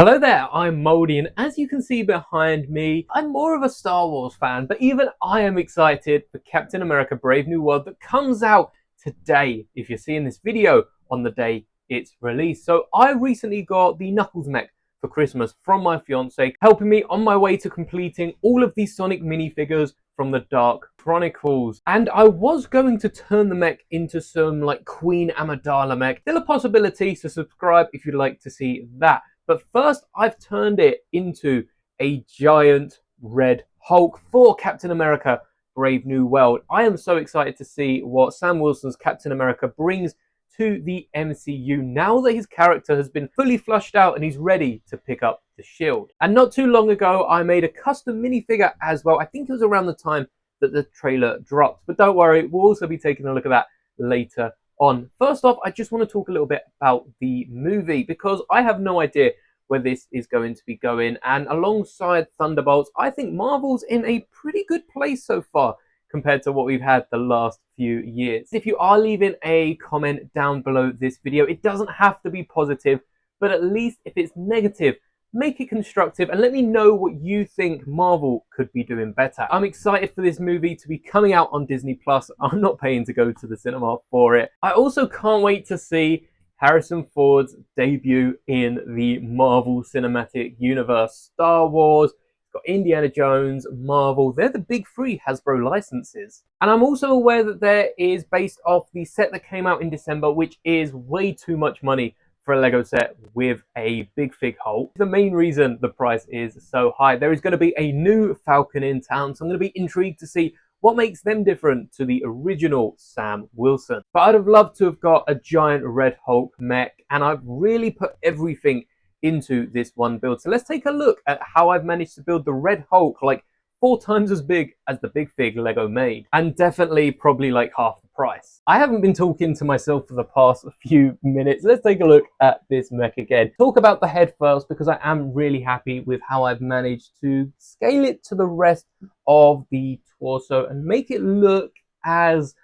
Hello there, I'm Moldy, and as you can see behind me, I'm more of a Star Wars fan, but even I am excited for Captain America Brave New World that comes out today, if you're seeing this video on the day it's released. So I recently got the Knuckles mech for Christmas from my fiance, helping me on my way to completing all of these Sonic minifigures from the Dark Chronicles. And I was going to turn the mech into some like Queen Amidala mech. Still a possibility, so subscribe if you'd like to see that. But first, I've turned it into a giant red Hulk for Captain America Brave New World. I am so excited to see what Sam Wilson's Captain America brings to the MCU now that his character has been fully flushed out and he's ready to pick up the shield. And not too long ago, I made a custom minifigure as well. I think it was around the time that the trailer dropped. But don't worry, we'll also be taking a look at that later on. First off, I just want to talk a little bit about the movie because I have no idea where this is going to be going, and alongside Thunderbolts, I think Marvel's in a pretty good place so far compared to what we've had the last few years. If you are leaving a comment down below this video, it doesn't have to be positive, but at least if it's negative, make it constructive and let me know what you think Marvel could be doing better. I'm excited for this movie to be coming out on Disney Plus. I'm not paying to go to the cinema for it. I also can't wait to see Harrison Ford's debut in the Marvel Cinematic Universe. Star Wars, got Indiana Jones, Marvel, they're the big three Hasbro licenses. And I'm also aware that there is, based off the set that came out in December, which is way too much money for a Lego set with a big fig Hulk. The main reason the price is so high, there is going to be a new Falcon in town, so I'm going to be intrigued to see what makes them different to the original Sam Wilson. But I'd have loved to have got a giant Red Hulk mech, and I've really put everything into this one build. So let's take a look at how I've managed to build the Red Hulk like 4 times as big as the Big Fig Lego made, and definitely probably like half the price. I haven't been talking to myself for the past few minutes. Let's take a look at this mech again. Talk about the head first because I am really happy with how I've managed to scale it to the rest of the torso and make it look as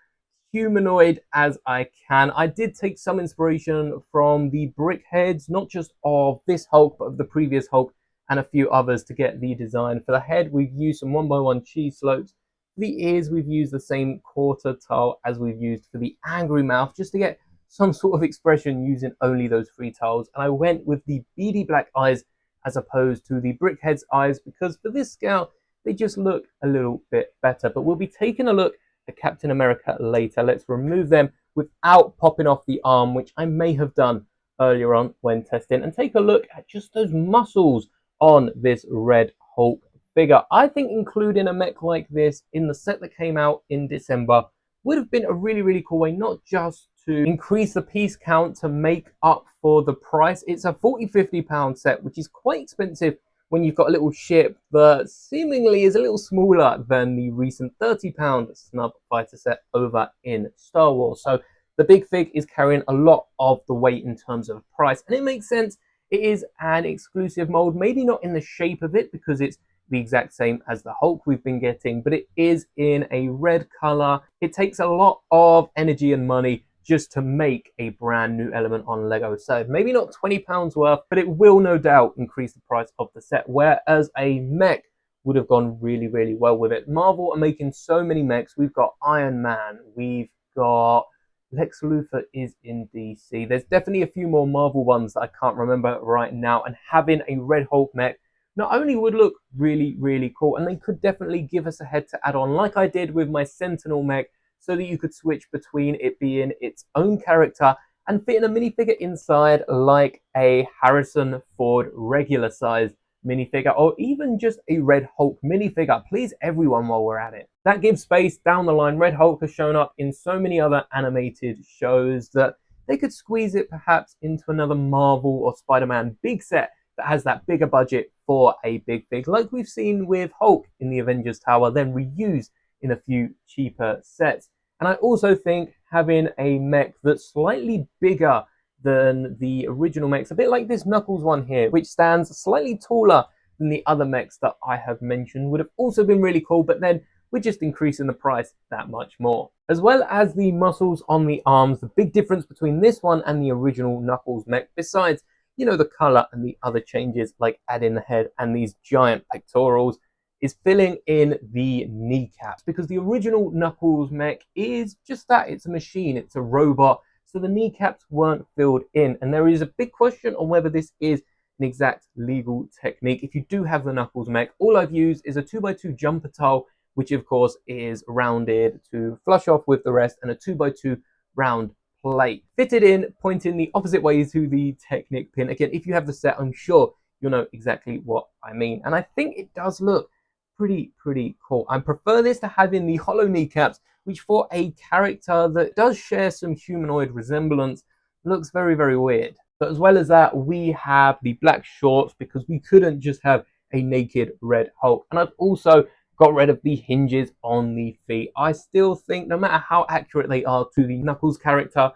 humanoid as I can. I did take some inspiration from the brick heads, not just of this Hulk, but of the previous Hulk and a few others to get the design. For the head, we've used some 1x1 cheese slopes. For the ears, we've used the same quarter tile as we've used for the angry mouth, just to get some sort of expression using only those 3 tiles. And I went with the beady black eyes as opposed to the brick head's eyes because for this scale, they just look a little bit better. But we'll be taking a look at Captain America later. Let's remove them without popping off the arm, which I may have done earlier on when testing, and take a look at just those muscles on this Red Hulk figure. I think including a mech like this in the set that came out in December would have been a really cool way, not just to increase the piece count to make up for the price. It's a £40–50 set, which is quite expensive when you've got a little ship that seemingly is a little smaller than the recent £30 snub fighter set over in Star Wars. So the Big Fig is carrying a lot of the weight in terms of price, and it makes sense. It is an exclusive mold, maybe not in the shape of it because it's the exact same as the Hulk we've been getting, but it is in a red color. It takes a lot of energy and money just to make a brand new element on Lego. So maybe not £20 worth, but it will no doubt increase the price of the set, whereas a mech would have gone really well with it. Marvel are making so many mechs. We've got Iron Man, we've got Lex Luthor is in DC. There's definitely a few more Marvel ones that I can't remember right now, and having a Red Hulk mech not only would look really cool, and they could definitely give us a head to add on like I did with my Sentinel mech, so that you could switch between it being its own character and fitting a minifigure inside like a Harrison Ford regular size minifigure, or even just a Red Hulk minifigure. Please everyone while we're at it. That gives space down the line. Red Hulk has shown up in so many other animated shows that they could squeeze it perhaps into another Marvel or Spider-Man big set that has that bigger budget for a big fig, like we've seen with Hulk in the Avengers Tower, then reused in a few cheaper sets. And I also think having a mech that's slightly bigger than the original mechs, a bit like this Knuckles one here, which stands slightly taller than the other mechs that I have mentioned, would have also been really cool, but then we're just increasing the price that much more. As well as the muscles on the arms, the big difference between this one and the original Knuckles mech, besides you know, the color and the other changes like adding the head and these giant pectorals, is filling in the kneecaps, because the original Knuckles mech is just that. It's a machine, it's a robot, so the kneecaps weren't filled in, and there is a big question on whether this is an exact legal technique. If you do have the Knuckles mech, all I've used is a 2x2 jumper tile, which of course is rounded to flush off with the rest, and a 2x2 round plate fitted in, pointing the opposite way to the Technic pin. Again, if you have the set, I'm sure you'll know exactly what I mean, and I think it does look pretty cool. I prefer this to having the hollow kneecaps, which for a character that does share some humanoid resemblance looks very weird. But as well as that, we have the black shorts, because we couldn't just have a naked Red Hulk. And I've also got rid of the hinges on the feet. I still think, no matter how accurate they are to the Knuckles character,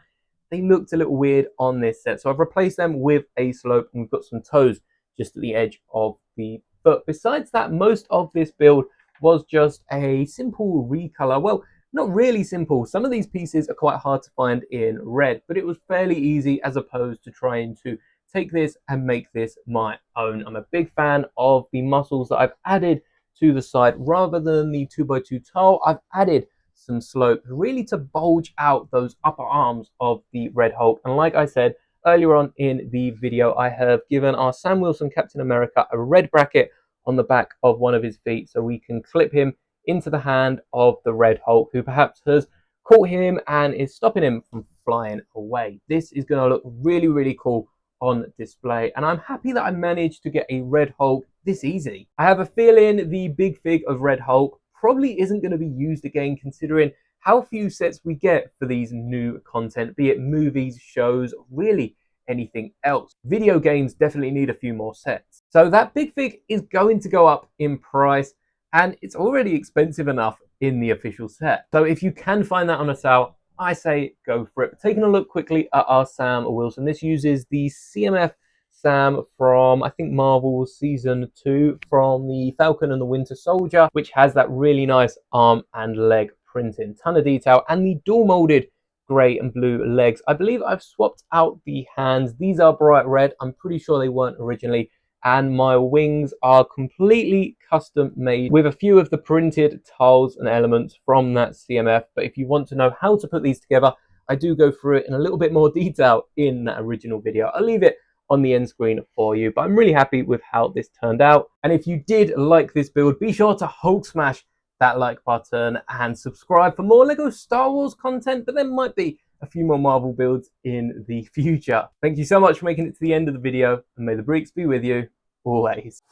they looked a little weird on this set. So I've replaced them with a slope, and we've got some toes just at the edge of the foot. Besides that, most of this build was just a simple recolor. Well, not really simple. Some of these pieces are quite hard to find in red, but it was fairly easy as opposed to trying to take this and make this my own. I'm a big fan of the muscles that I've added to the side. Rather than the 2x2 tile, I've added some slope really to bulge out those upper arms of the Red Hulk. And like I said earlier on in the video, I have given our Sam Wilson Captain America a red bracket on the back of one of his feet, so we can clip him into the hand of the Red Hulk, who perhaps has caught him and is stopping him from flying away. This is going to look really cool on display, and I'm happy that I managed to get a Red Hulk this easy. I have a feeling the big fig of Red Hulk probably isn't going to be used again, considering how few sets we get for these new content, be it movies, shows, really anything else. Video games definitely need a few more sets. So that big fig is going to go up in price, and it's already expensive enough in the official set. So if you can find that on a sale, I say go for it. But taking a look quickly at our Sam Wilson, this uses the CMF Sam from, I think, Marvel Season 2, from the Falcon and the Winter Soldier, which has that really nice arm and leg printing, ton of detail, and the dual molded grey and blue legs. I believe I've swapped out the hands. These are bright red. I'm pretty sure they weren't originally. And my wings are completely custom made with a few of the printed tiles and elements from that CMF. But if you want to know how to put these together, I do go through it in a little bit more detail in that original video. I'll leave it on the end screen for you, but I'm really happy with how this turned out. And if you did like this build, be sure to Hulk smash that like button and subscribe for more Lego Star Wars content, but there might be a few more Marvel builds in the future. Thank you so much for making it to the end of the video, and may the Breeks be with you always.